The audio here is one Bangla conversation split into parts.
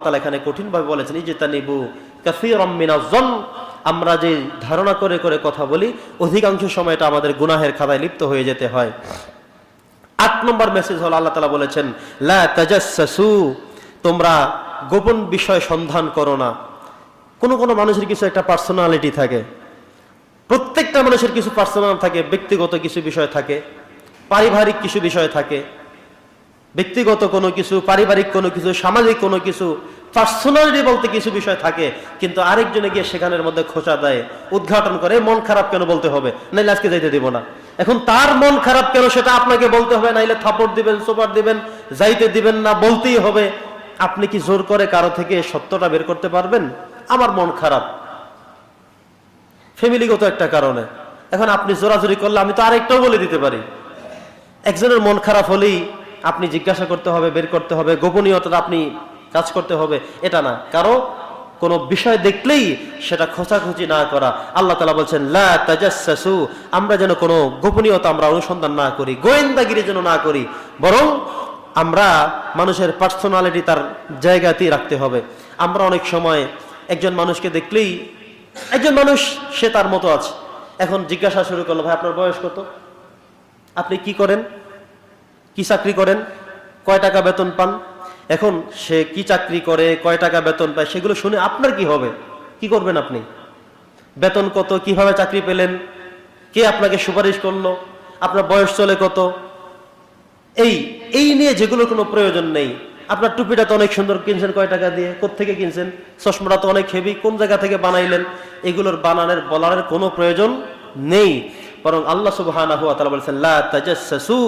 তাআলা এখানে কঠিনভাবে বলেছেন ইজতানিবু কাসীরাম মিনাজ-যন, আমরা যে ধারণা করে করে কথা বলি অধিকাংশ সময়টা আমাদের গুনাহের খাতায় লিপ্ত হয়ে যেতে হয়। 8 নম্বর মেসেজ হলো আল্লাহ তাআলা বলেছেন লা তাজাসসু, তোমরা গোপন বিষয় সন্ধান করো না। কোন মানুষের কিছু একটা পার্সোনালিটি থাকে, প্রত্যেকটা মানুষের কিছু পার্সোনাল থাকে, ব্যক্তিগত কিছু বিষয় থাকে, পারিবারিক কিছু বিষয় থাকে, ব্যক্তিগত কোনো কিছু, পারিবারিক কোনো কিছু, সামাজিক কোনো কিছু, পার্সোনালিটি বলতে কিছু বিষয় থাকে। কিন্তু আরেকজনে গিয়ে সেখানের মধ্যে খোঁচা দেয়, উদ্ঘাটন করে মন খারাপ কেন বলতে হবে, নাইলে আজকে যাইতে দিব না। এখন তার মন খারাপ কেন সেটা আপনাকে বলতে হবে, নাইলে থাপড় দিবেন, সোপার দিবেন, যাইতে দিবেন না, বলতেই হবে। আপনি কি জোর করে কারো থেকে সত্যটা বের করতে পারবেন? আমার মন খারাপ ফ্যামিলিগত একটা কারণে, এখন আপনি জোরাজোরি করলে আমি তো আরেকটাও বলে দিতে পারি। একজনের মন খারাপ হলেই আপনি জিজ্ঞাসা করতে হবে, বের করতে হবে, গোপনীয়তা আপনি কাজ করতে হবে, এটা না। কারো কোনো বিষয় দেখলেই সেটা খোঁচাখুচি না করা। আল্লাহ তাআলা বলছেন লা তাজাসসু, আমরা যেন কোনো গোপনীয়তা আমরা অনুসন্ধান না করি, গোয়েন্দাগিরি যেন না করি, বরং আমরা মানুষের পার্সোনালিটি তার জায়গাতেই রাখতে হবে। আমরা অনেক সময় একজন মানুষকে দেখলেই, একজন মানুষ সে তার মতো আছে, এখন জিজ্ঞাসা শুরু করলো ভাই আপনার বয়স কত, আপনি কি করেন, কি চাকরি করেন, কয় টাকা বেতন পান। এখন সে কি চাকরি করে, কয় টাকা বেতন পায়, সেগুলো শুনে আপনার কি হবে, কি করবেন আপনি? বেতন কত, কিভাবে চাকরি পেলেন, কে আপনাকে সুপারিশ করলো, আপনার বয়স চলে কত, এই নিয়ে যেগুলোর কোনো প্রয়োজন নেই। আপনার টুপিটা তো অনেক সুন্দর, কিনছেন কয় টাকা দিয়ে, কোত্থেকে কিনছেন, চশমাটা তো অনেক হেভি, কোন জায়গা থেকে বানাইলেন, এগুলোর বলার কোনো প্রয়োজন নেই। বরং আল্লাহ সুবহানাহু ওয়া তাআলা বলেছেন লা তাজাসসু,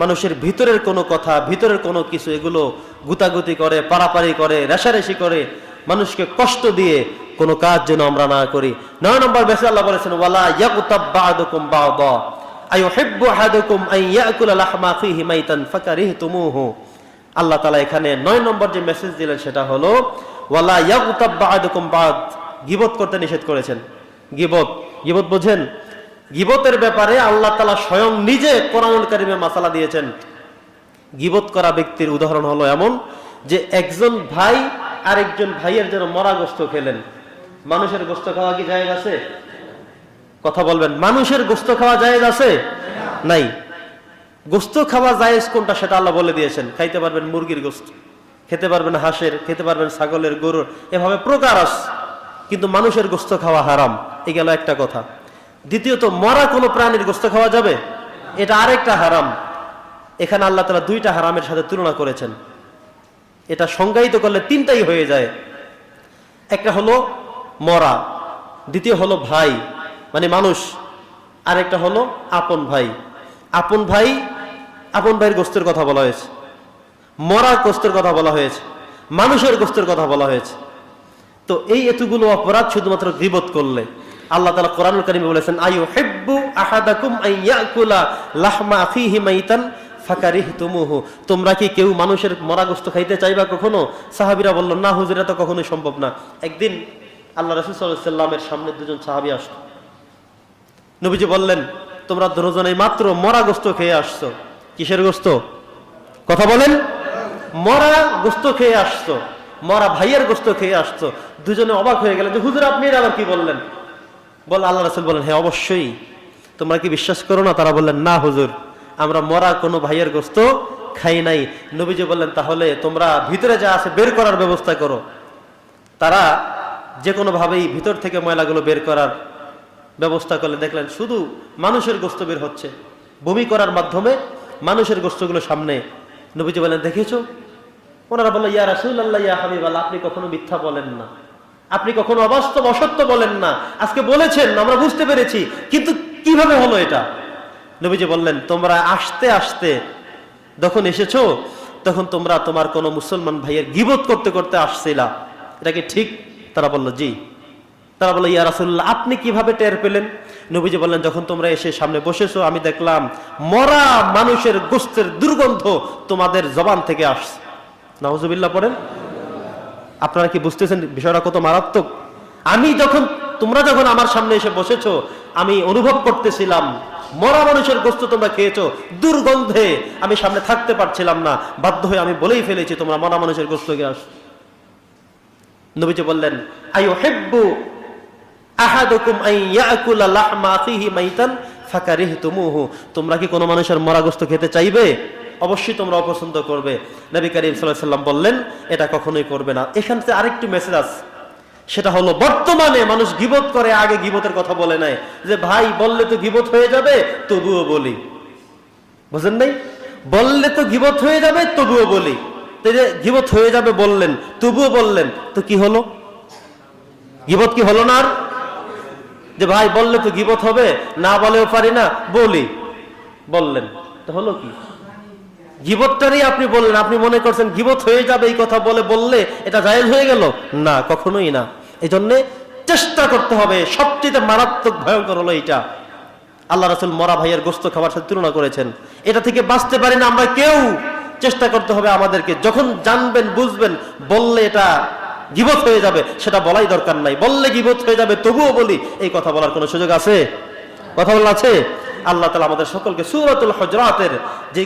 মানুষের ভিতরের কোনো কথা, ভিতরের কোনো কিছু এগুলো গুতাগুতি করে, পারাপারি করে, রেশারেশি করে, মানুষকে কষ্ট দিয়ে কোনো কাজ যেন আমরা না করি। 9 নম্বর বেশি আল্লাহ বলেছেন ওয়ালা ইয়াগতাব বা'দুকুম বা'দা আইয়ুহিব্বু আহাদুকুম আন ইয়াকুলা লাহমা আখিহি মাইতান ফাকারিহতুমুহু। আল্লাহ তাআলা এখানে 9 নম্বর যে মেসেজ দিলেন সেটা হলো ওয়ালা ইয়াগতাব বা'দুকুম বা'দ, গীবত করতে নিষেধ করেছেন। গীবত বোঝেন? গীবতের ব্যাপারে আল্লাহ তাআলা স্বয়ং নিজে কোরআনুল কারীমে মাসালা দিয়েছেন। গীবত করা ব্যক্তির উদাহরণ হলো এমন যে একজন ভাই আরেকজন ভাইয়ের জন্য মরা গোশত খেলেন। মানুষের গোশত খাওয়া কি জায়েজ আছে? কথা বলবেন, মানুষের গোশত খাওয়া জায়েজ আছে? নাই। গোশত খাওয়া জায়েজ কোনটা সেটা আল্লাহ বলে দিয়েছেন। খাইতে পারবেন মুরগির গোশত, খেতে পারবেন হাঁসের, খেতে পারবেন ছাগলের, গরুর, এভাবে প্রকার আছে। কিন্তু মানুষের গোশত খাওয়া হারাম, এই গেল একটা কথা। দ্বিতীয়ত, মরা কোনো প্রাণীর গোশত খাওয়া যাবে, এটা আরেকটা হারাম। এখানে আল্লাহ তাআলা 2টা হারামের সাথে তুলনা করেছেন। এটা সংজ্ঞায়িত করলে 3টাই হয়ে যায়। একটা হলো মরা, দ্বিতীয় হলো ভাই মানে মানুষ, আরেকটা হলো আপন ভাই। আপন ভাইয়ের গোশতের কথা বলা হয়েছে, মরা গোশতের কথা বলা হয়েছে, মানুষের গোশতের কথা বলা হয়েছে। তো এই এতগুলো অপরাধ শুধুমাত্র গীবত করলে। আল্লাহ তাআলা কোরআনুল কারীমে বলেছেন আইয়ুহিব্বু আহাদাকুম আন ইয়াকুলা লাহমা আখিহি মাইতান ফাকারিহতুমুহু, তোমরা কি কেউ মানুষের মরা গোশত খাইতে চাইবা কখনো? সাহাবীরা বলল না হুজুর, এটা তো কখনোই সম্ভব না। একদিন আল্লাহ রাসূল সাল্লাল্লাহু আলাইহি ওয়াসাল্লামের সামনে 2জন সাহাবী আসলো। নবীজি বললেন তোমরা দুজনেই মাত্র মরা গোশত খেয়ে আসছো। কিসের গোশত? কথা বলেন। মরা গোশত খেয়ে আসছো, মরা ভাইয়ের গোশত খেয়ে আসছো। দুজনে অবাক হয়ে গেলেন যে হুজুর আপনি আবার কি বললেন? আল্লাহ রাসূল বলেন হ্যাঁ অবশ্যই, তোমরা কি বিশ্বাস করো না? তারা বললেন না হুজুর, আমরা মরা কোনো ভাইয়ের গোশত খাই নাই। নবীজি বললেন তাহলে তোমরা ভিতরে যা আছে বের করার ব্যবস্থা করো। তারা যে কোনো ভাবেই ভিতর থেকে ময়লাগুলো বের করার ব্যবস্থা করলে দেখলেন শুধু মানুষের গোশত বের হচ্ছে। বমি করার মাধ্যমে মানুষের গোশতগুলো সামনে। নবীজি বলেন দেখেছো? ওনারা বলল ইয়া রাসূলুল্লাহ, ইয়া হাবিবাল্লাহ, আপনি কখনো মিথ্যা বলেন না, আপনি কখনো অবাস্তব অসত্য বলেন না, আজকে বলেছেন আমরা বুঝতে পেরেছি, কিন্তু কিভাবে হলো এটা? নবীজি বললেন তোমরা আসতে আসতে যখন এসেছো তখন তোমরা তোমার কোন মুসলমান ভাইয়ের গীবত করতে করতে আসছিলা, এটা কি ঠিক? তারা বলল জি। তারা বলল ইয়া রাসূলুল্লাহ, আপনি কিভাবে টের পেলেন? নবীজি বললেন যখন তোমরা এসে সামনে বসেছো আমি দেখলাম মরা মানুষের গোশতের দুর্গন্ধ তোমাদের জবান থেকে আসছে। নাউজুবিল্লাহ পড়েন। আপনারা কি বুঝতেছেন বিষয়টা কত মারাত্মক? তোমরা যখন আমার সামনে এসে বসেছো আমি অনুভব করতেছিলাম মরা মানুষের গোশত তোমরা খেয়েছো, দুর্গন্ধে আমি সামনে থাকতে পারছিলাম না, বাধ্য হয়ে আমি বলেই ফেলেছি তোমরা মরা মানুষের গোশত খেয়ে আসছো। নবীজি বললেন, আইয়ুহিব্বু আহাদুকুম আন ইয়াকুলা লাহমা আখিহি মাইতান ফাকারিহতুমুহু, তোমরা কি কোনো মানুষের মরা গোশত খেতে চাইবে? অবশ্যই তোমরা অপছন্দ করবে। নবী করিম সাল্লাল্লাহু আলাইহি সাল্লাম বললেন, এটা কখনোই করবে না। এখান থেকে আরেকটি মেসেজ আছে, সেটা হলো বর্তমানে মানুষ গীবত করে, আগে গীবতের কথা বলে নাই, যে ভাই বললে তো গীবত হয়ে যাবে তবুও বলি। বুঝেন নাই? বললে তো গীবত হয়ে যাবে তবুও বলি। তো যে গীবত হয়ে যাবে বললেন, তবুও বললেন, তো কি হলো? গীবত কি হলো না? আর যে ভাই বললে তো গীবত হবে, না বলেও পারি না, বলি, বললেন, তো হলো কি? গীবতটারই আপনি বললেন, আপনি মনে করছেন গীবত হয়ে যাবে এই কথা বললে এটা জায়েজ হয়ে গেল? না, কখনোই না। এই জন্য চেষ্টা করতে হবে। সবচেয়ে মারাত্মক ভয়ঙ্কর হলো এইটা। আল্লাহ রাসূল মরা ভাইয়ের গোশত খাবার সাথে তুলনা করেছেন। এটা থেকে বাঁচতে পারি না আমরা কেউ। চেষ্টা করতে হবে আমাদেরকে, যখন জানবেন বুঝবেন বললে এটা গীবত হয়ে যাবে, সেটা বলাই দরকার নাই। বললে গীবত হয়ে যাবে তবুও বলি, এই কথা বলার কোনো সুযোগ আছে? কথা বলা আছে? আল্লাহ তাআলা আমাদের সকলকে সূরাতুল হুজরাতের যে